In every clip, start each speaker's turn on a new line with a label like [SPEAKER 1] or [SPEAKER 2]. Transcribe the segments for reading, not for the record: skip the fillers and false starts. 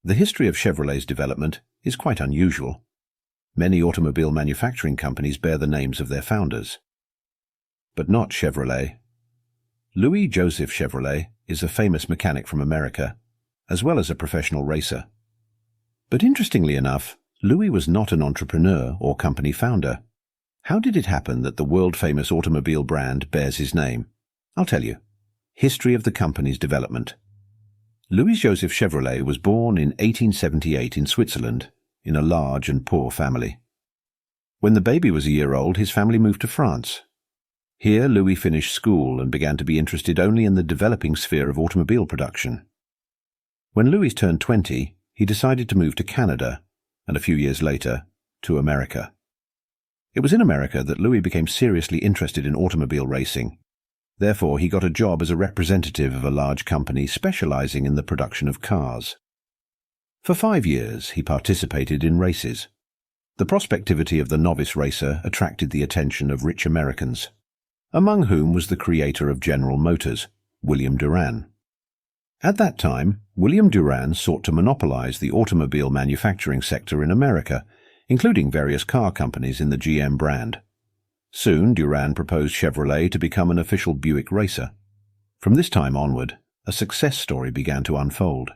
[SPEAKER 1] The history of Chevrolet's development is quite unusual. Many automobile manufacturing companies bear the names of their founders, but not Chevrolet. Louis Joseph Chevrolet is a famous mechanic from America, as well as a professional racer. But interestingly enough, Louis was not an entrepreneur or company founder. How did it happen that the world-famous automobile brand bears his name? I'll tell you. History of the company's development. Louis Joseph Chevrolet was born in 1878 in Switzerland, in a large and poor family. When the baby was a year old, his family moved to France. Here, Louis finished school and began to be interested only in the developing sphere of automobile production. When Louis turned 20, he decided to move to Canada, and a few years later, to America. It was in America that Louis became seriously interested in automobile racing. Therefore, he got a job as a representative of a large company specializing in the production of cars. For 5 years, he participated in races. The prospectivity of the novice racer attracted the attention of rich Americans, among whom was the creator of General Motors, William Durand. At that time, William Durand sought to monopolize the automobile manufacturing sector in America, including various car companies in the GM brand. Soon, Durand proposed Chevrolet to become an official Buick racer. From this time onward, a success story began to unfold.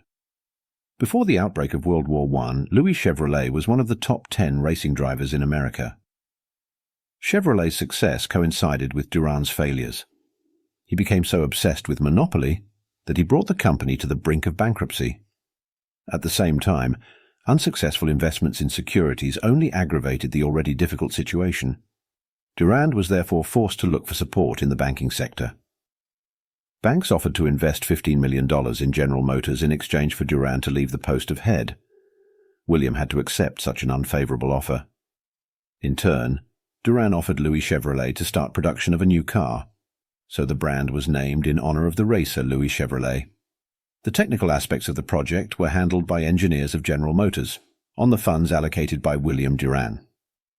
[SPEAKER 1] Before the outbreak of World War I, Louis Chevrolet was one of the top 10 racing drivers in America. Chevrolet's success coincided with Durand's failures. He became so obsessed with monopoly that he brought the company to the brink of bankruptcy. At the same time, unsuccessful investments in securities only aggravated the already difficult situation. Durand was therefore forced to look for support in the banking sector. Banks offered to invest $15 million in General Motors in exchange for Durand to leave the post of head. William had to accept such an unfavorable offer. In turn, Durand offered Louis Chevrolet to start production of a new car, so the brand was named in honor of the racer Louis Chevrolet. The technical aspects of the project were handled by engineers of General Motors, on the funds allocated by William Durand.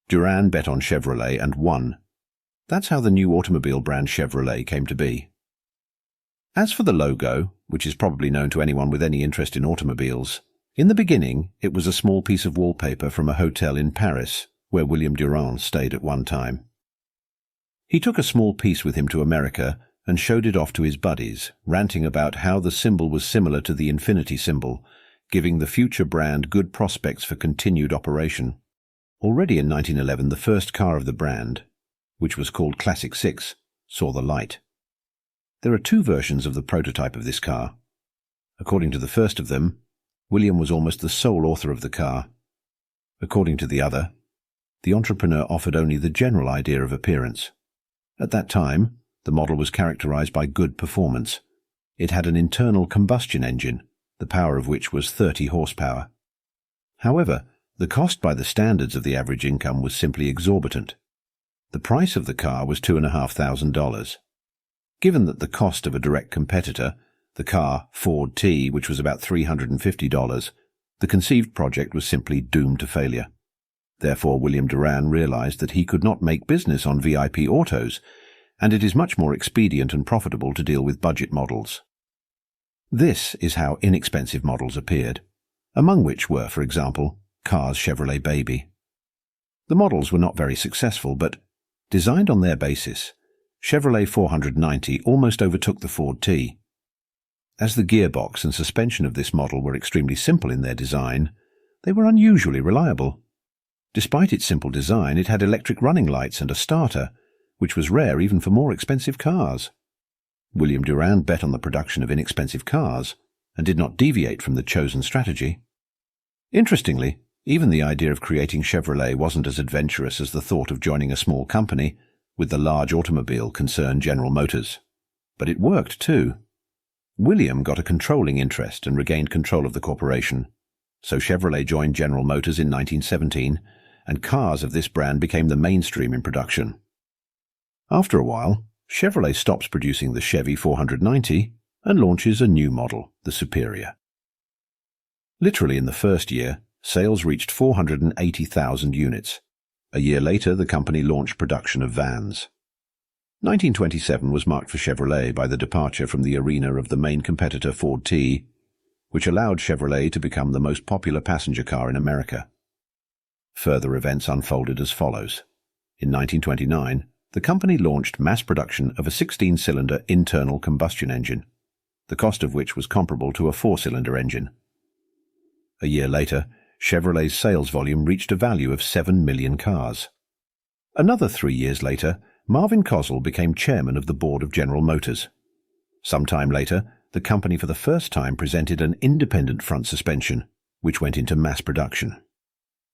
[SPEAKER 1] Durand bet on Chevrolet and won. That's how the new automobile brand Chevrolet came to be. As for the logo, which is probably known to anyone with any interest in automobiles, in the beginning it was a small piece of wallpaper from a hotel in Paris, where William Durand stayed at one time. He took a small piece with him to America and showed it off to his buddies, ranting about how the symbol was similar to the infinity symbol, giving the future brand good prospects for continued operation. Already in 1911, the first car of the brand, which was called Classic 6, saw the light. There are 2 versions of the prototype of this car. According to the first of them, William was almost the sole author of the car. According to the other, the entrepreneur offered only the general idea of appearance. At that time, the model was characterized by good performance. It had an internal combustion engine, the power of which was 30 horsepower. However, the cost by the standards of the average income was simply exorbitant. The price of the car was $2,500. Given that the cost of a direct competitor, the car Ford T, which was about $350, the conceived project was simply doomed to failure. Therefore, William Durand realized that he could not make business on VIP autos, and it is much more expedient and profitable to deal with budget models. This is how inexpensive models appeared, among which were, for example, Car's Chevrolet Baby. The models were not very successful, but, designed on their basis, Chevrolet 490 almost overtook the Ford T. As the gearbox and suspension of this model were extremely simple in their design, they were unusually reliable. Despite its simple design, it had electric running lights and a starter, which was rare even for more expensive cars. William Durand bet on the production of inexpensive cars and did not deviate from the chosen strategy. Interestingly, even the idea of creating Chevrolet wasn't as adventurous as the thought of joining a small company with the large automobile concern General Motors. But it worked too. William got a controlling interest and regained control of the corporation. So Chevrolet joined General Motors in 1917, and cars of this brand became the mainstream in production. After a while, Chevrolet stops producing the Chevy 490 and launches a new model, the Superior. Literally in the first year, sales reached 480,000 units. A year later, the company launched production of vans. 1927 was marked for Chevrolet by the departure from the arena of the main competitor Ford T, which allowed Chevrolet to become the most popular passenger car in America. Further events unfolded as follows. In 1929, the company launched mass production of a 16-cylinder internal combustion engine, the cost of which was comparable to a 4-cylinder engine. A year later, Chevrolet's sales volume reached a value of 7 million cars. Another 3 years later, Marvin Cosell became chairman of the board of General Motors. Some time later, the company for the first time presented an independent front suspension, which went into mass production.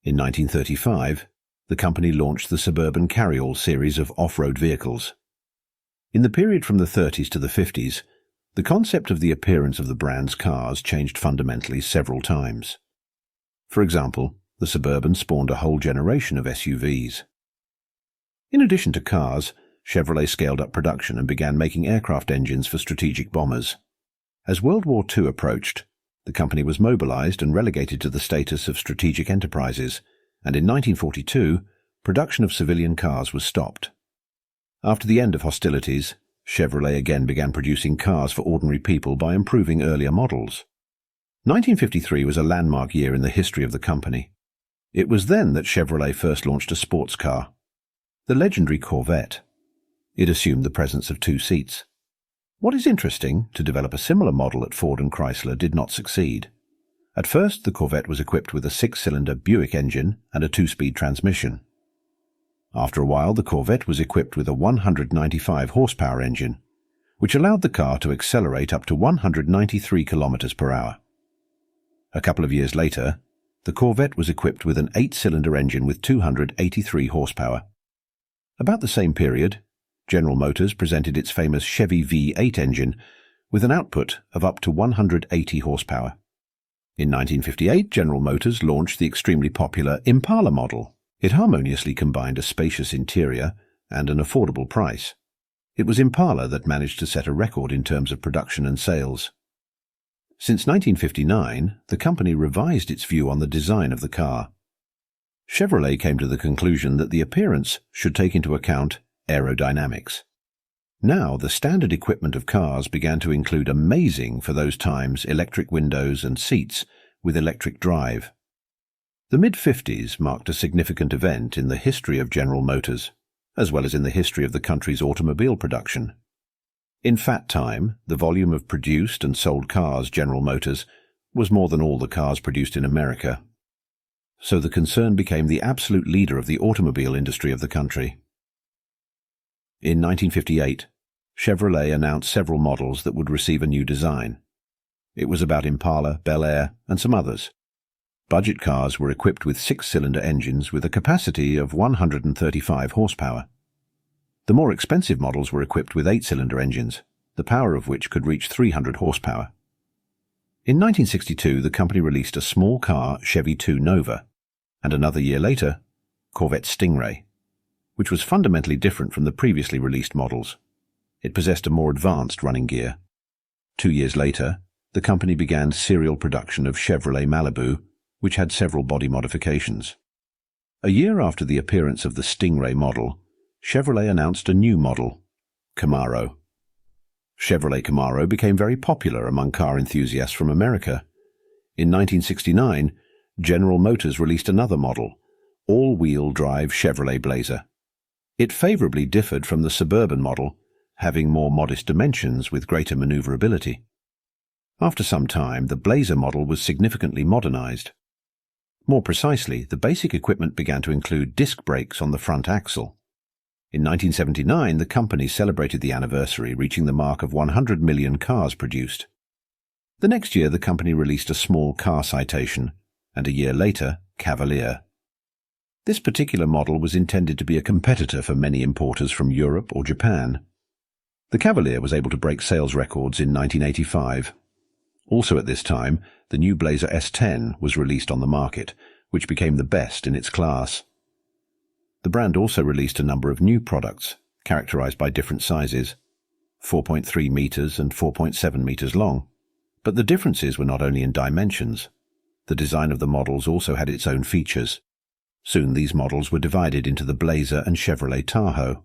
[SPEAKER 1] In 1935, the company launched the Suburban Carryall series of off-road vehicles. In the period from the 30s to the 50s, the concept of the appearance of the brand's cars changed fundamentally several times. For example, the Suburban spawned a whole generation of SUVs. In addition to cars, Chevrolet scaled up production and began making aircraft engines for strategic bombers. As World War II approached, the company was mobilized and relegated to the status of strategic enterprises, and in 1942, production of civilian cars was stopped. After the end of hostilities, Chevrolet again began producing cars for ordinary people by improving earlier models. 1953 was a landmark year in the history of the company. It was then that Chevrolet first launched a sports car, the legendary Corvette. It assumed the presence of 2 seats. What is interesting, to develop a similar model at Ford and Chrysler did not succeed. At first, the Corvette was equipped with a 6-cylinder Buick engine and a 2-speed transmission. After a while, the Corvette was equipped with a 195 horsepower engine, which allowed the car to accelerate up to 193 kilometers per hour. A couple of years later, the Corvette was equipped with an 8-cylinder engine with 283 horsepower. About the same period, General Motors presented its famous Chevy V8 engine with an output of up to 180 horsepower. In 1958, General Motors launched the extremely popular Impala model. It harmoniously combined a spacious interior and an affordable price. It was Impala that managed to set a record in terms of production and sales. Since 1959, the company revised its view on the design of the car. Chevrolet came to the conclusion that the appearance should take into account aerodynamics. Now, the standard equipment of cars began to include amazing, for those times, electric windows and seats with electric drive. The mid-50s marked a significant event in the history of General Motors, as well as in the history of the country's automobile production. In fat time, the volume of produced and sold cars General Motors was more than all the cars produced in America. So the concern became the absolute leader of the automobile industry of the country. In 1958, Chevrolet announced several models that would receive a new design. It was about Impala, Bel Air, and some others. Budget cars were equipped with 6-cylinder engines with a capacity of 135 horsepower. The more expensive models were equipped with 8-cylinder engines, the power of which could reach 300 horsepower. In 1962, the company released a small car Chevy 2 Nova, and another year later, Corvette Stingray, which was fundamentally different from the previously released models. It possessed a more advanced running gear. 2 years later, the company began serial production of Chevrolet Malibu, which had several body modifications. A year after the appearance of the Stingray model, Chevrolet announced a new model, Camaro. Chevrolet Camaro became very popular among car enthusiasts from America. In 1969, General Motors released another model, all-wheel drive Chevrolet Blazer. It favorably differed from the Suburban model, having more modest dimensions with greater maneuverability. After some time, the Blazer model was significantly modernized. More precisely, the basic equipment began to include disc brakes on the front axle. In 1979, the company celebrated the anniversary, reaching the mark of 100 million cars produced. The next year, the company released a small car Citation, and a year later, Cavalier. This particular model was intended to be a competitor for many importers from Europe or Japan. The Cavalier was able to break sales records in 1985. Also at this time, the new Blazer S10 was released on the market, which became the best in its class. The brand also released a number of new products, characterized by different sizes, 4.3 meters and 4.7 meters long. But the differences were not only in dimensions. The design of the models also had its own features. Soon these models were divided into the Blazer and Chevrolet Tahoe.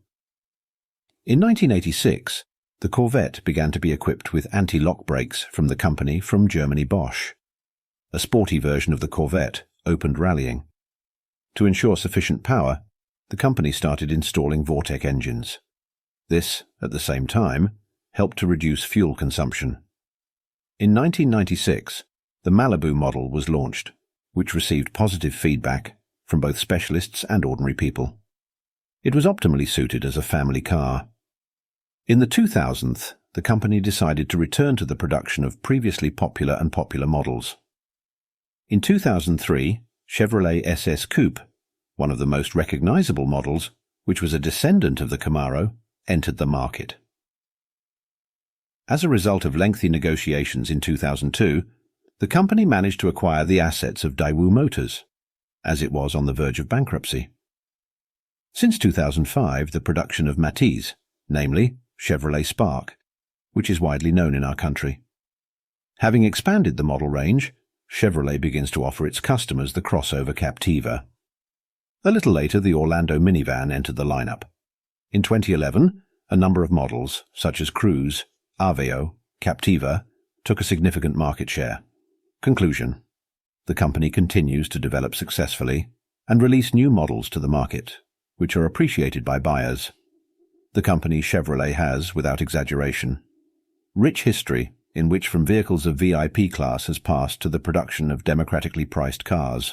[SPEAKER 1] In 1986, the Corvette began to be equipped with anti-lock brakes from the company from Germany Bosch. A sporty version of the Corvette opened rallying. To ensure sufficient power, the company started installing Vortec engines. This, at the same time, helped to reduce fuel consumption. In 1996, the Malibu model was launched, which received positive feedback from both specialists and ordinary people. It was optimally suited as a family car. In the 2000s, the company decided to return to the production of previously popular models. In 2003, Chevrolet SS Coupe, one of the most recognizable models, which was a descendant of the Camaro, entered the market. As a result of lengthy negotiations in 2002, the company managed to acquire the assets of Daewoo Motors, as it was on the verge of bankruptcy. Since 2005, the production of Matiz, namely Chevrolet Spark, which is widely known in our country. Having expanded the model range, Chevrolet begins to offer its customers the crossover Captiva. A little later, the Orlando minivan entered the lineup. In 2011, a number of models, such as Cruze, Aveo, Captiva, took a significant market share. Conclusion: the company continues to develop successfully and release new models to the market, which are appreciated by buyers. The company Chevrolet has, without exaggeration, rich history in which from vehicles of VIP class has passed to the production of democratically priced cars.